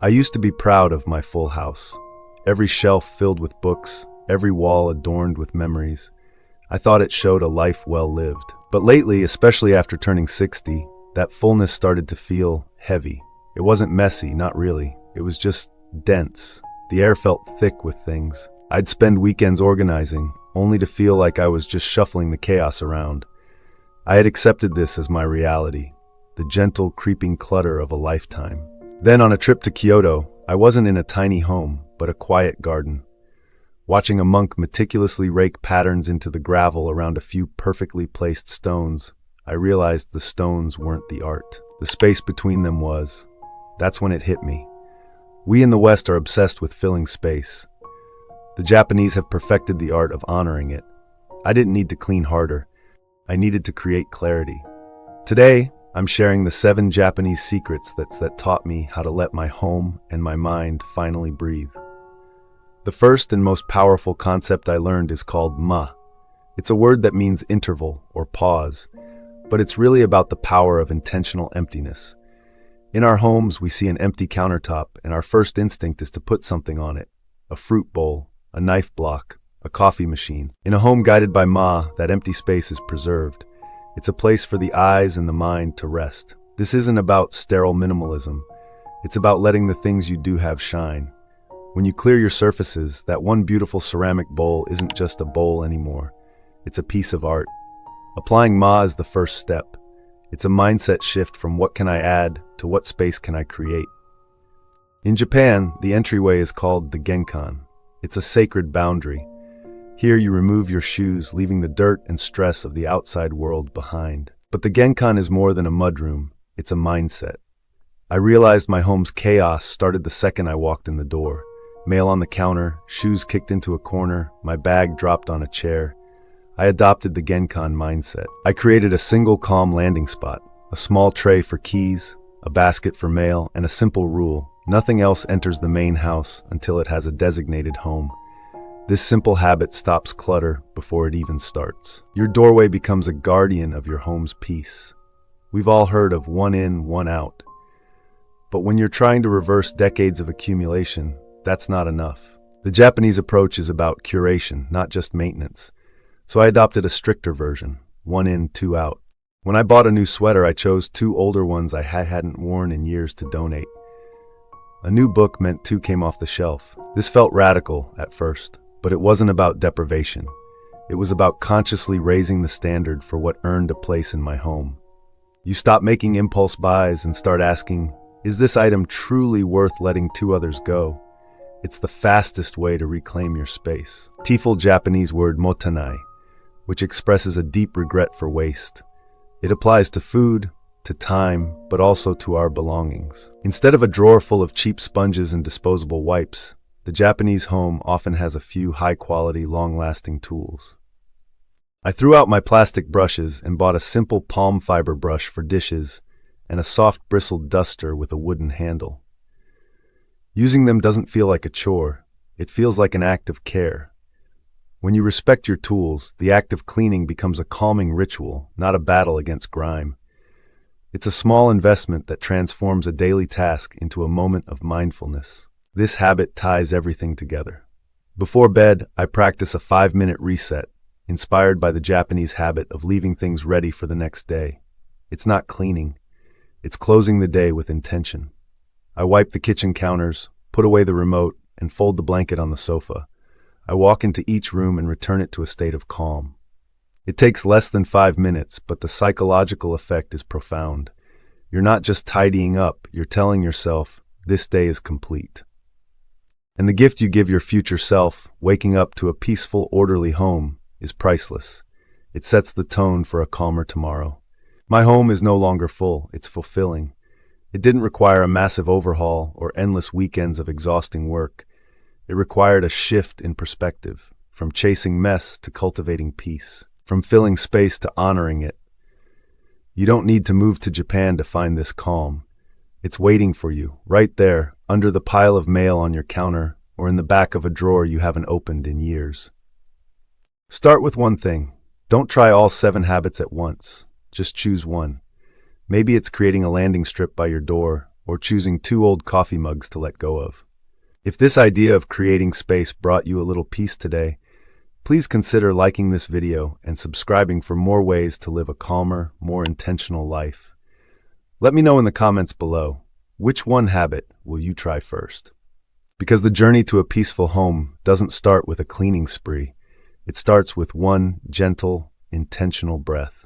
I used to be proud of my full house. Every shelf filled with books, every wall adorned with memories. I thought it showed a life well lived. But lately, especially after turning 60, that fullness started to feel heavy. It wasn't messy, not really. It was just dense. The air felt thick with things. I'd spend weekends organizing, only to feel like I was just shuffling the chaos around. I had accepted this as my reality, the gentle, creeping clutter of a lifetime. Then on a trip to Kyoto, I wasn't in a tiny home, but a quiet garden. Watching a monk meticulously rake patterns into the gravel around a few perfectly placed stones, I realized the stones weren't the art. The space between them was. That's when it hit me. We in the West are obsessed with filling space. The Japanese have perfected the art of honoring it. I didn't need to clean harder. I needed to create clarity. Today, I'm sharing the 7 Japanese secrets that taught me how to let my home and my mind finally breathe. The first and most powerful concept I learned is called ma. It's a word that means interval or pause, but it's really about the power of intentional emptiness. In our homes, we see an empty countertop, and our first instinct is to put something on it. A fruit bowl, a knife block, a coffee machine. In a home guided by ma, that empty space is preserved. It's a place for the eyes and the mind to rest. This isn't about sterile minimalism. It's about letting the things you do have shine. When you clear your surfaces, that one beautiful ceramic bowl isn't just a bowl anymore. It's a piece of art. Applying ma is the first step. It's a mindset shift from what can I add to what space can I create. In Japan, the entryway is called the genkan. It's a sacred boundary. Here you remove your shoes, leaving the dirt and stress of the outside world behind. But the genkan is more than a mudroom. It's a mindset. I realized my home's chaos started the second I walked in the door. Mail on the counter, shoes kicked into a corner, my bag dropped on a chair. I adopted the genkan mindset. I created a single calm landing spot, a small tray for keys, a basket for mail, and a simple rule: nothing else enters the main house until it has a designated home. This simple habit stops clutter before it even starts. Your doorway becomes a guardian of your home's peace. We've all heard of one in, one out. But when you're trying to reverse decades of accumulation, that's not enough. The Japanese approach is about curation, not just maintenance. So I adopted a stricter version, 1 in, 2 out. When I bought a new sweater, I chose 2 older ones I hadn't worn in years to donate. A new book meant 2 came off the shelf. This felt radical at first, but it wasn't about deprivation. It was about consciously raising the standard for what earned a place in my home. You stop making impulse buys and start asking, is this item truly worth letting 2 others go? It's the fastest way to reclaim your space. Tiful Japanese word motenai, which expresses a deep regret for waste. It applies to food, to time, but also to our belongings. Instead of a drawer full of cheap sponges and disposable wipes, the Japanese home often has a few high-quality, long-lasting tools. I threw out my plastic brushes and bought a simple palm fiber brush for dishes and a soft bristled duster with a wooden handle. Using them doesn't feel like a chore. It feels like an act of care. When you respect your tools, the act of cleaning becomes a calming ritual, not a battle against grime. It's a small investment that transforms a daily task into a moment of mindfulness. This habit ties everything together. Before bed, I practice a 5-minute reset, inspired by the Japanese habit of leaving things ready for the next day. It's not cleaning. It's closing the day with intention. I wipe the kitchen counters, put away the remote, and fold the blanket on the sofa. I walk into each room and return it to a state of calm. It takes less than 5 minutes, but the psychological effect is profound. You're not just tidying up, you're telling yourself, this day is complete. And the gift you give your future self, waking up to a peaceful, orderly home, is priceless. It sets the tone for a calmer tomorrow. My home is no longer full, it's fulfilling. It didn't require a massive overhaul or endless weekends of exhausting work. It required a shift in perspective, from chasing mess to cultivating peace, from filling space to honoring it. You don't need to move to Japan to find this calm. It's waiting for you, right there, under the pile of mail on your counter or in the back of a drawer you haven't opened in years. Start with one thing. Don't try all 7 habits at once. Just choose one. Maybe it's creating a landing strip by your door, or choosing 2 old coffee mugs to let go of. If this idea of creating space brought you a little peace today, please consider liking this video and subscribing for more ways to live a calmer, more intentional life. Let me know in the comments below, which one habit will you try first? Because the journey to a peaceful home doesn't start with a cleaning spree. It starts with one gentle, intentional breath.